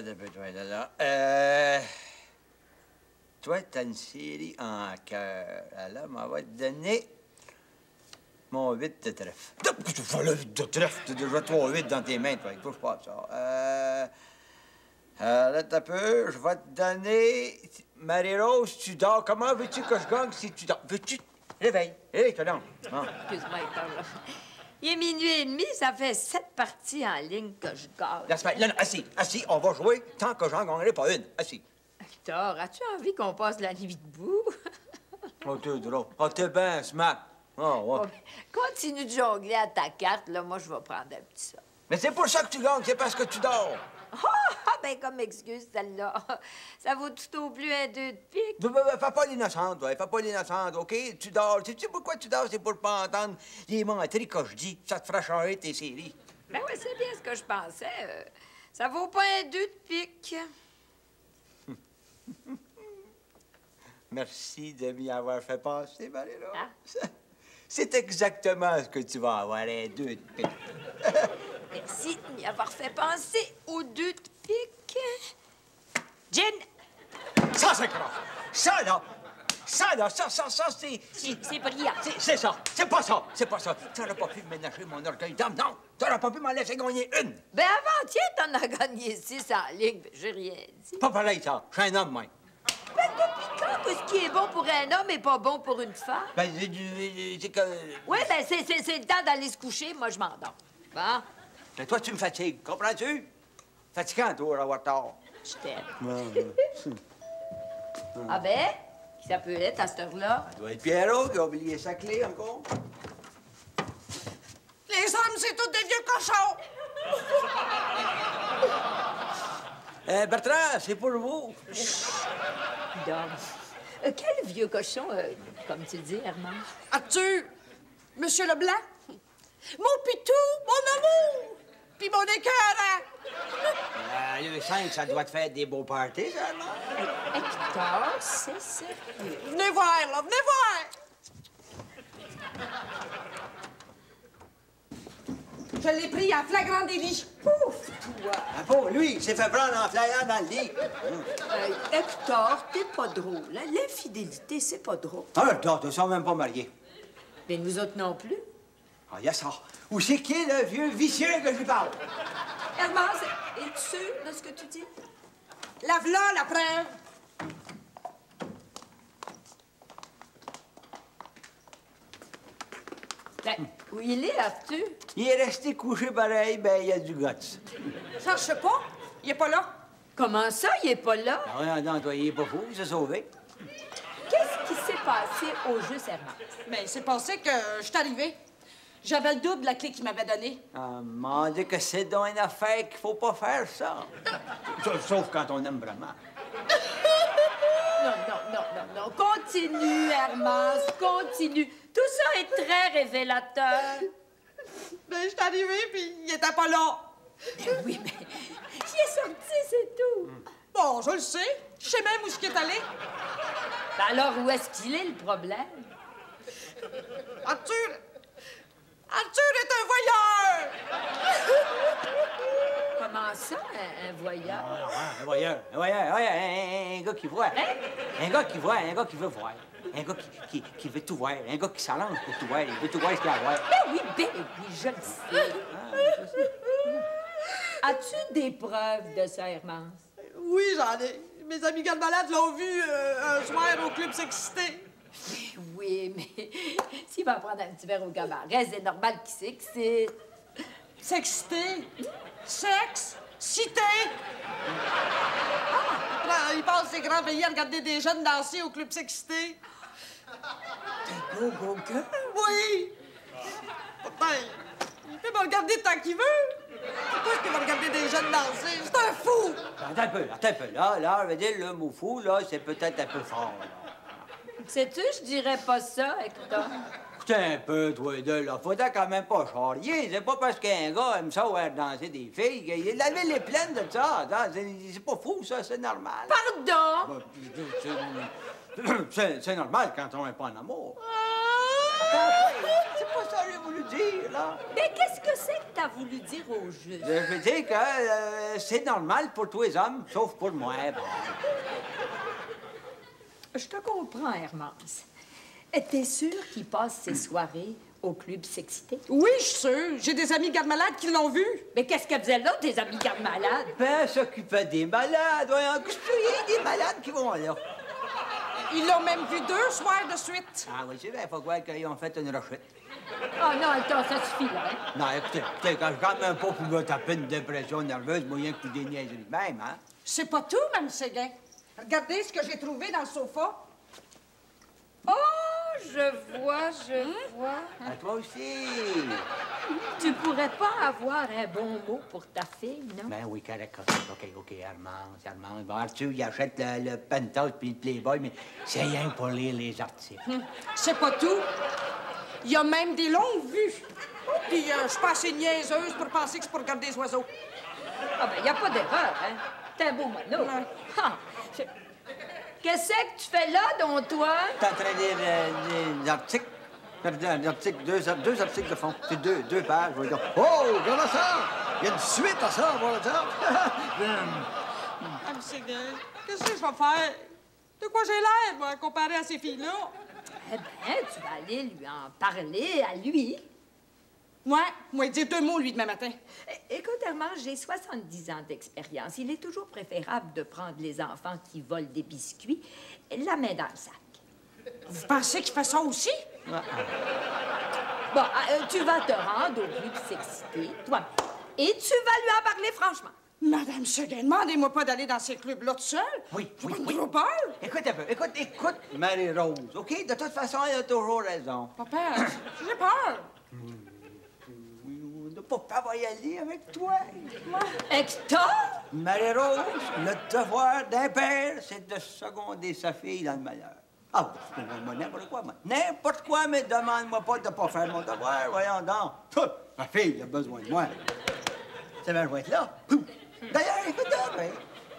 toi, là. Toi, t'as une série en cœur. Alors, on va te donner mon 8 de trèfle. Tu fais le 8 de trèfle? T'as déjà 3-8 dans tes mains, toi. Touche pas à ça. Là, t'as peu. Je vais te donner... Marie-Rose, tu dors. Comment veux-tu que je gagne si tu dors? Veux-tu... Réveille. Réveille-toi donc. Bon. Excuse-moi, Hector, là. Il est minuit et demi, ça fait 7 parties en ligne que je gagne. Non, non, assis, on va jouer tant que j'en gagnerai pas une. Assis. Hector, as-tu envie qu'on passe la nuit debout? Oh, t'es drôle. Oh, t'es bien smart. Oh, ouais. Oh, continue de jongler à ta carte, là. Moi, je vais prendre un petit ça. Mais c'est pour ça que tu gagnes, c'est parce que tu dors. Ben, comme excuse, celle-là. Ça vaut tout au plus un 2 de pique. Fais pas l'innocente, toi. Fais pas l'innocente, OK? Tu dors. Sais-tu pourquoi tu dors? C'est pour pas entendre les menteries que je dis. Ça te fera changer tes séries. Ben oui, c'est bien ce que je pensais. Ça vaut pas un 2 de pique. Merci de m'y avoir fait passer, Marie-Rose. Ah. C'est exactement ce que tu vas avoir, un 2 de pique. Merci de m'y avoir fait penser aux 2 de pique. Gin! Ça, c'est grave. Ça, c'est... C'est brillant. C'est ça. C'est pas ça. T'aurais pas pu ménager mon orgueil d'homme, non. T'aurais pas pu m'en laisser gagner une. Ben, avant-hier, t'en as gagné 6 en ligne. Ben, j'ai rien dit. Pas pareil, ça. Je suis un homme, moi. Ben, depuis quand ce qui est bon pour un homme est pas bon pour une femme? Ben, c'est que... Oui, ben, c'est le temps d'aller se coucher. Moi, je m'endors. Bon? Mais toi, tu me fatigues, comprends-tu? Fatigant, toi, avoir tort. Je t'aime. Ah ben? Qui ça peut être à cette heure-là? Ça doit être Pierrot qui a oublié sa clé encore. Les hommes, c'est tous des vieux cochons! Bertrand, c'est pour vous. Donc, quel vieux cochon, comme tu dis, Herman? As-tu, Monsieur Leblanc? Mon pitou, mon amour, puis mon écœurant! Le 5, ça doit te faire des beaux parties, ça, non? Hector, c'est sérieux. Venez voir, là, venez voir! Je l'ai pris en flagrant délit. Ouf, toi! Ah bon, lui, il s'est fait prendre en flyant dans le lit. Hector, t'es pas drôle. Hein? L'infidélité, c'est pas drôle. Ah, toi, tu ne sont même pas mariés. Mais nous autres non plus. Ah, il y a ça. Où c'est qui est le vieux vicieux que je lui parle? Herman, es-tu sûr de ce que tu dis? La v'là, la preuve. Ben, où il est, as-tu? Il est resté couché pareil, ben, il y a du guts. Cherche pas, il est pas là. Comment ça, il est pas là? Ah, non, toi, il est pas fou, il s'est sauvé. Qu'est-ce qui s'est passé au juste, Herman? Ben, c'est passé que je suis arrivée. J'avais le double de la clé qu'il m'avait donnée. Ah, m'en dit que c'est dans une affaire qu'il faut pas faire ça. Sauf quand on aime vraiment. Non. Continue, Herman, continue. Tout ça est très révélateur. Ben, je suis arrivée, puis il était pas là. Ben oui, mais il est sorti, c'est tout. Bon, je le sais. Je sais même où ce qui est allé. Ben alors, où est-ce qu'il est, le problème? Arthur est un voyeur! Comment ça, un voyeur? Un voyeur, un gars qui voit. Hein? Un gars qui voit, un gars qui veut voir. Un gars qui veut tout voir. Un gars qui s'allonge pour tout voir. Il veut tout voir ce qu'il y a à voir. Ben oui, je le sais. As-tu des preuves de ça, Hermance? Oui, j'en ai. Mes amis gars de malade l'ont vu un soir au club Sexité. Oui, mais s'il va prendre un petit verre au cabaret, c'est normal qu'il s'excite. S'exciter? Sexe? Cité? Ah! Il passe ses grands pays à regarder des jeunes danser au club Sexité. Go, girl! Oui! Pourtant, il peut me regarder tant qu'il veut. Pourquoi est-ce qu'il va regarder des jeunes danser? C'est un fou! Attends un peu. Là, je veux dire, le mot fou, là, c'est peut-être un peu fort, là. Sais-tu, je dirais pas ça, Hector. Écoutez un peu, toi deux, là. Faudrait quand même pas charrier. C'est pas parce qu'un gars aime ça voir danser des filles. La ville est pleine de ça. C'est pas fou, ça. C'est normal. Pardon? C'est normal quand on n'est pas en amour. C'est pas ça que j'ai voulu dire, là. Mais qu'est-ce que c'est que t'as voulu dire au juste? Je veux dire que c'est normal pour tous les hommes, sauf pour moi. Bon. Je te comprends, Hermance. T'es sûr qu'il passe ses soirées au club Sexité? Oui, je suis sûre. J'ai des amis gardes-malades qui l'ont vu. Mais qu'est-ce qu'elle faisait là, tes amis gardes-malades? Ben, s'occuper des malades. Voyons, qu'est-ce qu'il y a des malades qui vont là? Ils l'ont même vu 2 soirs de suite. Ah oui, c'est vrai, il faut croire qu'ils ont fait une rechute. Oh non, attends, ça suffit, là, hein? Non, écoutez, quand je rentre même pas pour me taper une dépression nerveuse, moyen que des niaiseries de même, hein? C'est pas tout, Mme Séguin. Regardez ce que j'ai trouvé dans le sofa. Oh, je vois. À toi aussi. Tu pourrais pas avoir un bon mot pour ta fille, non? Ben oui, correct. OK, Armand. Bon, Arthur, il achète le Penthouse puis le Playboy, mais c'est rien pour lire les articles. C'est pas tout. Il y a même des longues vues. Puis je suis pas assez niaiseuse pour penser que c'est pour regarder les oiseaux. Ah ben, y a pas d'erreur, hein? T'es un beau mono. Ouais. Ah, qu'est-ce que tu fais là, donc, toi? T'es en train de lire des articles? Deux articles de fond. C'est deux pages. Je vais dire, oh, regarde ça! Il y a une suite à ça, voilà ça. Mme Séguin, qu'est-ce que je vais faire? De quoi j'ai l'air, moi, comparé à ces filles-là? Eh bien, tu vas aller lui en parler à lui. Ouais, moi, il dit 2 mots, lui, demain matin. Écoute, Herman, j'ai 70 ans d'expérience. Il est toujours préférable de prendre les enfants qui volent des biscuits la main dans le sac. Vous pensez qu'il fait ça aussi? Bon, tu vas te rendre au club Sexité, toi, et tu vas lui en parler franchement. Madame Séguin, demandez-moi pas d'aller dans ces clubs-là toute seule. Oui. J'ai trop peur. Écoute un peu. Écoute, Marie-Rose, OK? De toute façon, elle a toujours raison. Papa, j'ai peur. On n'a pas y aller avec toi. Hector? Marie-Rose, le devoir d'un père, c'est de seconder sa fille dans le malheur. Ah, moi, n'importe quoi, moi. N'importe quoi, mais demande-moi pas de pas faire mon devoir, voyons donc. Ma fille a besoin de moi. Ça va, je vais être là. D'ailleurs, écoute-moi,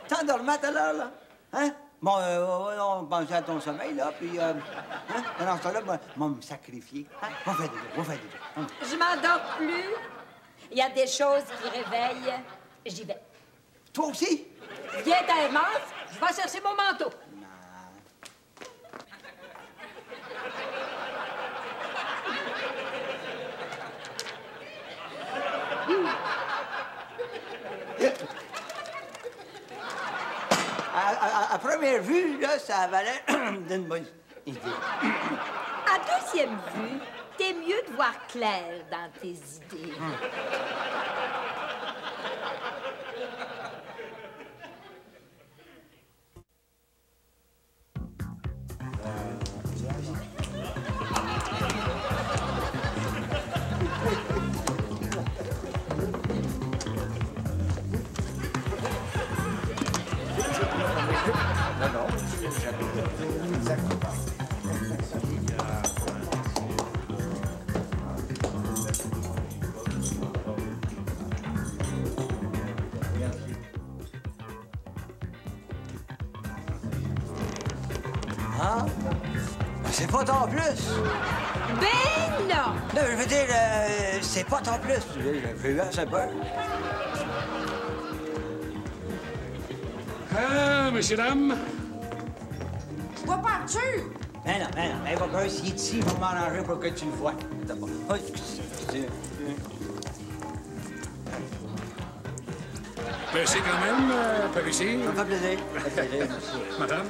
t'endormais tout à l'heure, là? Hein? Bon, on pensait à ton sommeil, là, puis, dans ce temps-là, moi, me sacrifier. Hein? On fait déjà. Je m'endors plus. Il y a des choses qui réveillent. J'y vais. Toi aussi? Viens, Hermance, je vais chercher mon manteau. À première vue, là, ça valait d'une bonne idée. À deuxième vue, t'es mieux de voir clair dans tes idées. Ah? C'est pas ton plus. Ben non! Non, je veux dire, c'est pas ton plus. J'ai eu assez peur. Ah, messieurs, dames. Je vois pas Arthur. Mais non, il va pas s'il est ici, il va m'arranger pour que tu le vois. Merci quand même, par ici. Ça me fait plaisir. Madame.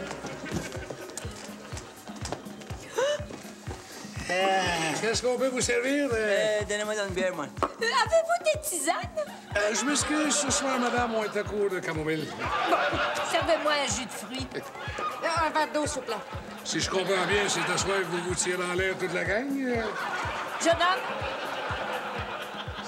Qu'est-ce qu'on peut vous servir? Donnez-moi dans une bière, moi. Avez-vous des tisanes? Je m'excuse, ce soir, madame, on est à court de camomille. Bon, servez-moi un jus de fruits. Un verre d'eau, s'il vous plaît. Si je comprends bien, c'est à soir que vous vous tirez en l'air toute la gang. Jeune homme,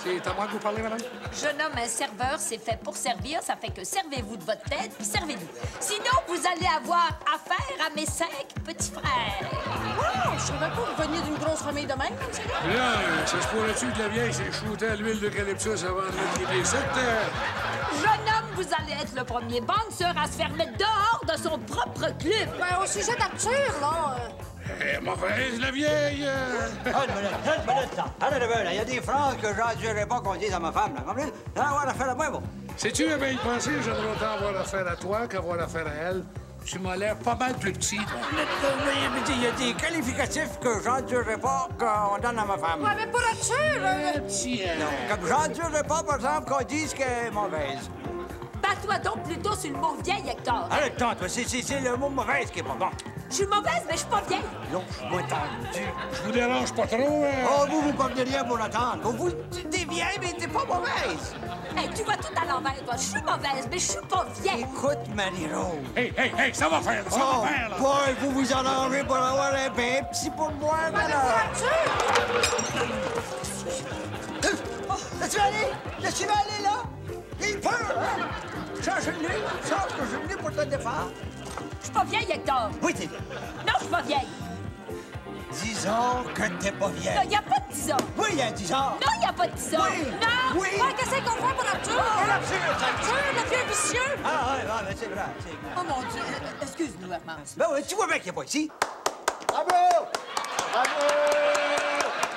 C'est à moi que vous parlez, madame? jeune homme, un serveur, c'est fait pour servir. Ça fait que servez-vous de votre tête, puis servez-vous. Sinon, vous allez avoir affaire à mes 5 petits frères. Oh, je savais pas que vous veniez d'une grosse famille de même, comme ça. Là, ça se pourrait-tu que la vieille s'est shootée à l'huile d'eucalyptus avant de mettre les pieds secs? Jeune homme, vous allez être le premier bouncer à se faire mettre dehors de son propre club. Ben, au sujet d'Arthur, là... Elle est mauvaise, la vieille. Une minute, là. Allez, là. Il y a des phrases que j'endurerais pas qu'on dise à ma femme, là. Comprenez? T'en as avoir affaire à moi, bon. Sais-tu, bien y penser, j'aimerais autant avoir affaire à toi qu'avoir affaire à elle. Tu m'as l'air pas mal plus petit, toi. Il y a des qualificatifs que j'endurerais pas qu'on donne à ma femme. Ouais, mais pour être sûr, Non, comme j'endurerais pas, par exemple, qu'on dise qu'elle est mauvaise. Bats-toi donc plutôt sur le mot vieille, Hector. Arrête-toi, toi. C'est le mot mauvaise qui est pas bon. Je suis mauvaise, mais je suis pas vieille. Non, moi tendu. Je vous dérange pas trop, hein? Oh, vous parlez rien pour l'attendre. Vous, t'es vieille, mais t'es pas mauvaise. Hey, tu vois tout à l'envers, toi. Je suis mauvaise, mais je suis pas vieille. Écoute, Marie-Rose. Hey, ça va faire, ça va faire, là. Boy, vous vous en arrangez pour avoir un pain petit pour moi, alors. Laisse-tu aller? Laisse-tu aller, là? Il peur, hein? Change le nez, change le nez pour te défendre. Je suis pas vieille, Hector. Oui, t'es vieille. Non, je suis pas vieille. Disons que t'es pas Non, vieille. y a pas de 10 ans. Oui, il y a 10 ans. Non, y a pas de 10 ans. Oui. Non. Oui. ouais, qu'est-ce qu'on fait pour Arthur? Arthur, le vieux vicieux! Ah, ouais, mais c'est vrai, c'est vrai. Oh mon Dieu, excuse-nous, Hermance. Ben oui, tu vois bien qu'il n'est pas ici. Bravo! Bravo!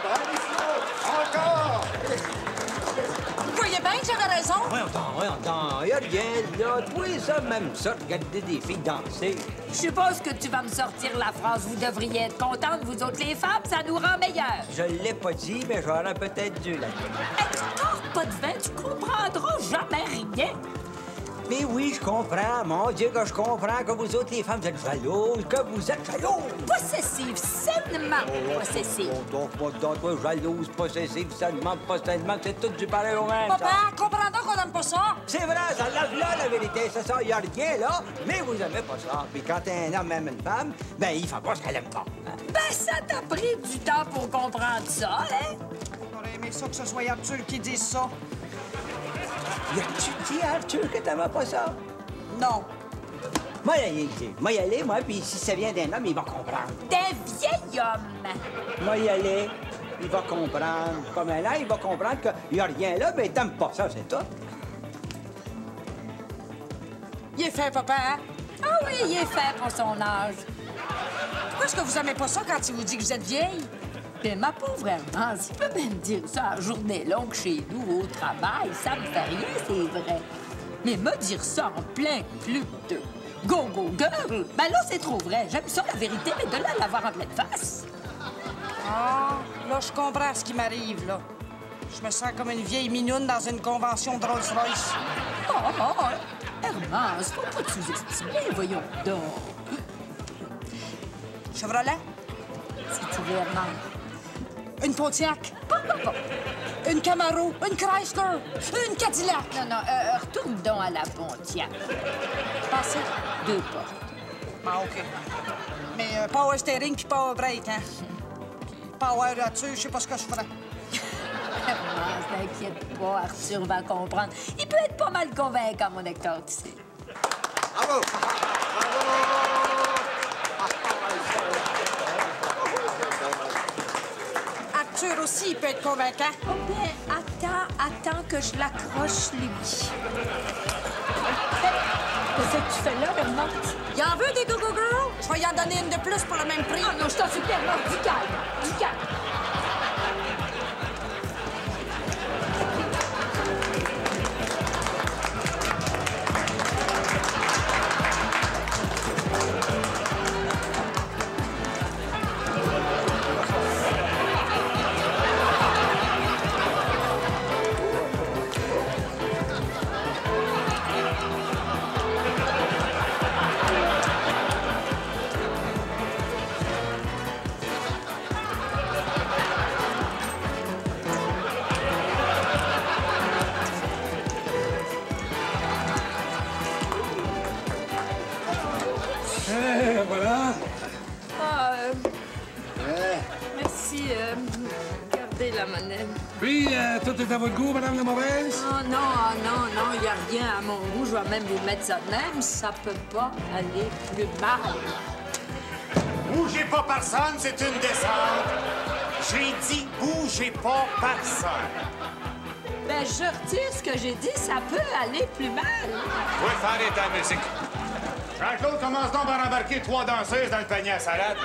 Bravissimo! Encore! Vous voyez bien que j'avais raison? Voyons donc, y a rien, là. Toi, ça, même ça, regarder des filles danser. Je suppose que tu vas me sortir la phrase. Vous devriez être contentes, vous autres les femmes, ça nous rend meilleures. Je l'ai pas dit, mais j'aurais peut-être dû, là. Hector, pas de vin, tu comprendras jamais rien. Mais oui, je comprends, mon Dieu, que je comprends que vous autres, les femmes, vous êtes jalouses, que vous êtes jalouses. Possessive, sainement possessive. Donc, toi, jalouse, possessive, sainement, c'est tout du pareil au même. Papa, comprends donc qu'on n'aime pas ça? C'est vrai, ça lave là, la vérité, c'est ça, y a rien là, mais vous aimez pas ça. Puis quand un homme aime une femme, ben, il fait pas ce qu'elle aime pas. Hein? Ben, ça t'a pris du temps pour comprendre ça, hein? J'aurais aimé ça que ce soit Arthur qui dise ça. Y a-tu dit à Arthur que t'aimais pas ça? Non. Moi, y aller, moi, puis si ça vient d'un homme, il va comprendre. D'un vieil homme. Moi, y aller, il va comprendre. Comme un an, il va comprendre qu'il y a rien là, mais t'aimes pas ça, c'est tout. Il est fait, papa, hein? Ah oui, il est fait pour son âge. Pourquoi est-ce que vous aimez pas ça quand il vous dit que vous êtes vieille? Mais ma pauvre Hermance, il peut même dire ça à journée longue chez nous, au travail. Ça me fait rien, c'est vrai. Mais me dire ça en plein club de go-go girl, ben là, c'est trop vrai. J'aime ça, la vérité, mais de là à l'avoir en pleine face. Ah, là, je comprends ce qui m'arrive, là. Je me sens comme une vieille minoune dans une convention de Rolls-Royce. Oh, Hermance, faut pas te sous-estimer, voyons donc. Chevrolet? Si tu veux, Hermance. Une Pontiac? Une Camaro? Une Chrysler? Une Cadillac? Non, retourne donc à la Pontiac. Passez. 2 portes. Ah, OK. Mais power steering puis power brake, hein? Puis power là-dessus, je sais pas ce que je ferais. Hermance, t'inquiète pas, Arthur va comprendre. Il peut être pas mal convaincant, mon Hector, tu sais. Bravo! Arthur aussi, il peut être convaincant. Oh bien, attends que je l'accroche, lui. Qu'est-ce que tu fais là, Hermance? Il en veut des go-go girls? Je vais y en donner une de plus pour le même prix. Ah non, je t'en supplie, Hermance, du calme, du calme. Voilà. Ah, merci. Gardez la monnaie. Puis, tout est à votre goût, Madame la Mauvaise? Oh non, il n'y a rien à mon goût. Je vais même vous mettre ça de même. Ça peut pas aller plus mal. Bougez pas personne, c'est une descente. J'ai dit bougez pas personne. Ben, je retire ce que j'ai dit. Ça peut aller plus mal. Oui, faire ta musique. Jean-Claude, commence donc par embarquer 3 danseuses dans le panier à salade.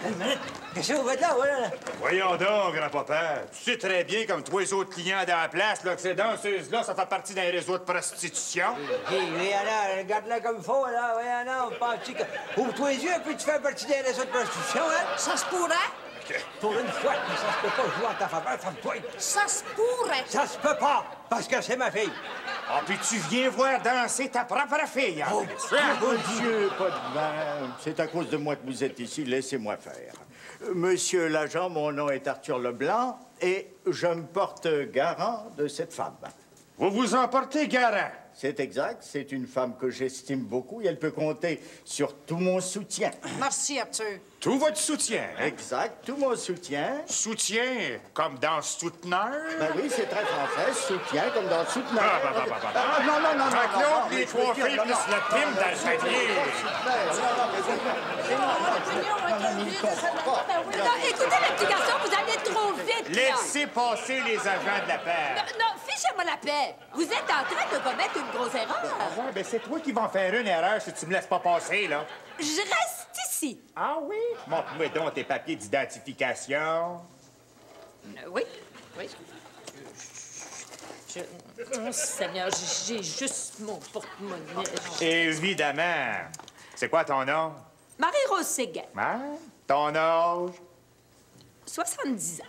Une minute. Qu'est-ce que vous faites là, voilà? Voyons donc, grand-papa. Tu sais très bien, comme tous les autres clients dans la place, là, que ces danseuses-là, ça fait partie d'un réseau de prostitution. Hé, là, regarde-la comme il faut, là. Voyons, non, penses-tu que... Ouvre-toi les yeux, puis tu fais partie d'un réseau de prostitution, hein? Ça se pourrait? Pour une fois, mais ça se peut pas jouer en ta faveur, femme-toi. Ça se pourrait. Ça se peut pas, parce que c'est ma fille. Ah, puis tu viens voir danser ta propre fille, en plus. Mon Dieu, pas de mal. C'est à cause de moi que vous êtes ici. Laissez-moi faire. Monsieur l'agent, mon nom est Arthur Leblanc et je me porte garant de cette femme. Vous vous en portez garant. C'est exact. C'est une femme que j'estime beaucoup et elle peut compter sur tout mon soutien. Merci, Arthur. Tout votre soutien. Exact. Tout mon soutien. Soutien, comme dans souteneur. Ben oui, c'est très français. Soutien comme dans souteneur. Non, non, non, non. Fait que non, l'autre, non, les trois filles, plus le pime dans le panier. Non, écoutez, le petit garçon, vous allez trop vite, là. Laissez passer les agents de la paix. Non, fichez-moi la paix. Vous êtes en train de commettre une grosse erreur. Ouais, ben c'est toi qui vas en faire une erreur si tu me laisses pas passer, là. Je reste ici. Ah oui? Montre-moi donc tes papiers d'identification. Oui, oui. Oh, Seigneur, j'ai juste mon porte-monnaie. Évidemment. C'est quoi ton nom? Marie-Rose Séguin, Hein? Ton âge? 70 ans.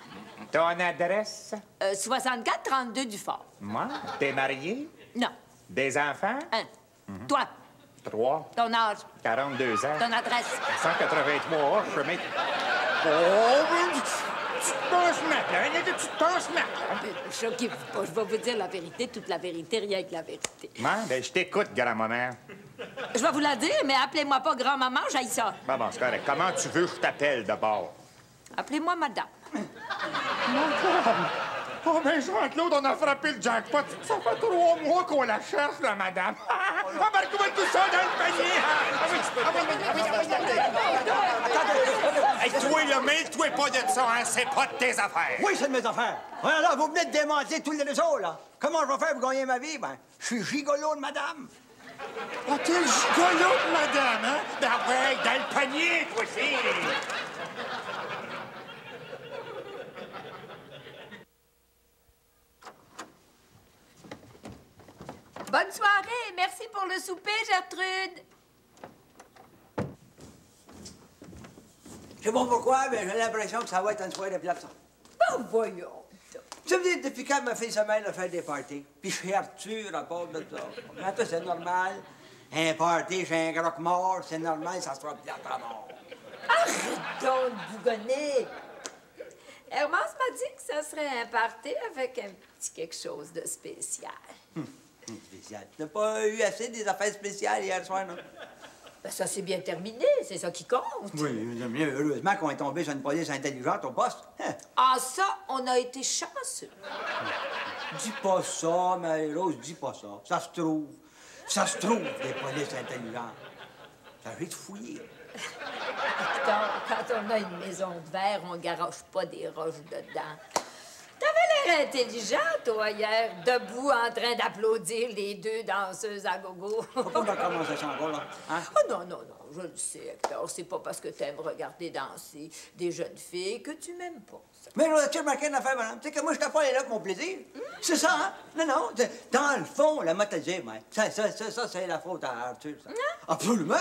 Ton adresse? 64-32 du Fort. Moi? T'es marié? Non, Des enfants? 1. Toi, 3. ton âge, 42 ans. ton adresse. 183 chemin. Oh, mais tu te penses maintenant, tu te penses maintenant. Choquez-vous pas, je vais vous dire la vérité, toute la vérité, rien que la vérité. Ben, je t'écoute, grand-maman. Je vais vous la dire, mais appelez-moi pas grand-maman, j'aille ça. Bon, c'est correct. Comment tu veux que je t'appelle d'abord? Appelez-moi madame. Oh, ben, Jean-Claude, on a frappé le jackpot. Ça fait 3 mois qu'on la cherche, la madame. Embarque-moi tout ça dans le panier. Hey, toi, le mêle-toi pas de ça, hein? C'est pas de tes affaires. Oui, c'est de mes affaires. Ouais, là, vous venez de démentir tous les réseaux, là. Comment je vais faire pour gagner ma vie? Ben, je suis gigolo de madame. Oh, t'es le gigolo de madame, hein? Ben ouais, dans le panier, toi aussi. Bonne soirée, merci pour le souper, Gertrude. Je sais pas pourquoi, mais j'ai l'impression que ça va être une soirée de plate. Ben voyons. Tu me dis, depuis quand ma fille se mêle à faire des parties? Puis chez Arthur, à part de ça. Mais toi, c'est normal. Un party chez un croque-mort, c'est normal, ça sera plate à mort. Arrête donc de bougonner. Hermance m'a dit que ça serait un party avec un petit quelque chose de spécial. Spécial. Tu n'as pas eu assez des affaires spéciales hier soir, non? Ben ça s'est bien terminé, c'est ça qui compte. Oui, mais heureusement qu'on est tombé sur une police intelligente au poste. Hein? Ah ça, on a été chanceux. Dis pas ça, Marie-Rose, dis pas ça. Ça se trouve. Ça se trouve, des polices intelligentes. Ça va être fouillé. Quand on a une maison de verre, on garoche pas des roches dedans. T'avais l'air intelligent, toi, hier, debout en train d'applaudir les deux danseuses à gogo. Pourquoi on va commencer ça encore, là? Hein? Oh non, non, non, je le sais, Hector. C'est pas parce que t'aimes regarder danser des jeunes filles que tu m'aimes pas. Ça. Mais là, tu as remarqué une affaire, madame? Tu sais que moi, je t'ai pas allé là pour mon plaisir. C'est ça, hein? Non, non. Dans le fond, la motorisée, moi. Ça, c'est la faute à Arthur, ça. Absolument.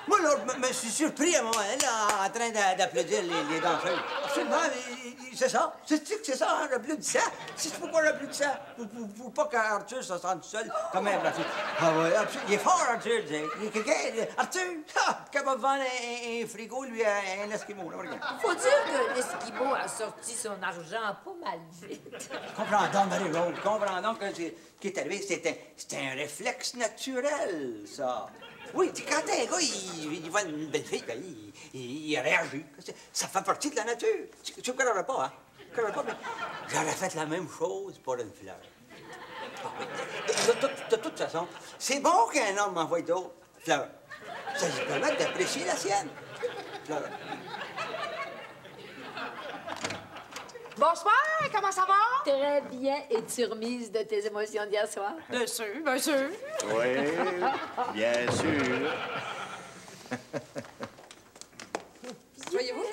Moi, là, je me suis surpris à un moment donné, là, en train d'applaudir les danseuses. Absolument. C'est ça. C'est ça, hein? J'applaudis ça. C'est pourquoi j'applaudis ça? Pour pas qu'Arthur se sente seul, quand même, la fille. Ah ouais, absolument. Il est fort, Arthur. Il est quelqu'un. Arthur, capable de vendre un frigo, lui, à un Esquimau. Là, regarde. Faut dire que l'Esquimau a sorti son argent pas mal vite. Comprends donc, Marie-Rose, comprends donc que ce qui est arrivé, c'était un réflexe naturel, ça. Oui, quand un gars, il voit une belle fille, ben, il réagit. Ça fait partie de la nature. Tu ne croirais pas, hein? Tu ne croirais pas, mais j'aurais fait la même chose pour une fleur. Ah oui. De toute façon, c'est bon qu'un homme m'envoie d'autres fleurs. Ça lui permet d'apprécier la sienne. Fleur. Bonsoir, comment ça va? Très bien. Es-tu remise de tes émotions d'hier soir? Bien sûr, bien sûr. Oui, bien sûr. Voyez-vous,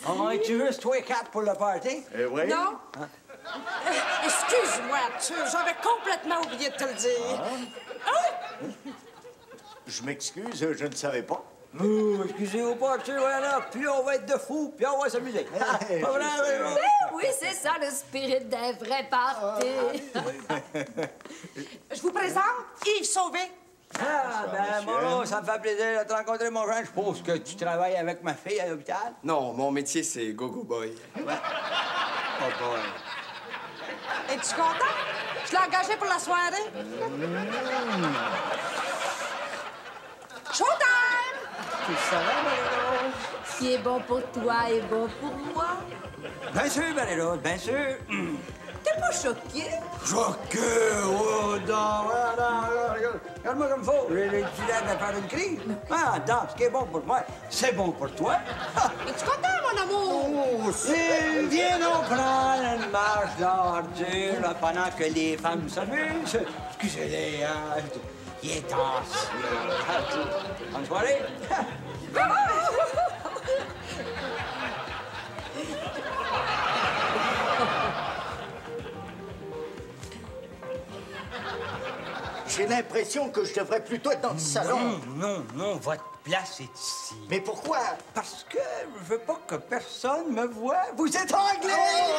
On est-tu juste toi et quatre pour le party? Oui? Non? Excuse-moi, Arthur, j'avais complètement oublié de te le dire. Je m'excuse, je ne savais pas. Oh, excusez au party, voilà. Puis on va être de fous, puis on va s'amuser. Pas vrai, Véro? Oui, c'est ça le spirit d'un vrai party. Je vous présente Yves Sauvé. Ah, ben, Moreau, ça me fait plaisir de te rencontrer, mon jeune. Je suppose que tu travailles avec ma fille à l'hôpital. Non, mon métier, c'est go-go boy. Oh boy. Es-tu content? Je l'ai engagé pour la soirée. Showtime! Tu le savais, Marie-Rose? Ce qui est bon pour toi est bon pour moi. Bien sûr, Marie-Rose, bien sûr. T'es pas choqué? Choqué! Oh, non, regarde. Regarde-moi comme faut. J'ai l'air de faire une crise. Ah, attends, ce qui est bon pour moi, c'est bon pour toi. Es-tu content, mon amour? Oh, Sylvie, viens donc prendre une marche d'ordure là, pendant que les femmes s'amusent. Excusez-les, hein. Il est tard. Bonne soirée. J'ai l'impression que je devrais plutôt être dans le salon. Non, votre place est ici. Mais pourquoi? Parce que je veux pas que personne me voie. Vous êtes anglais!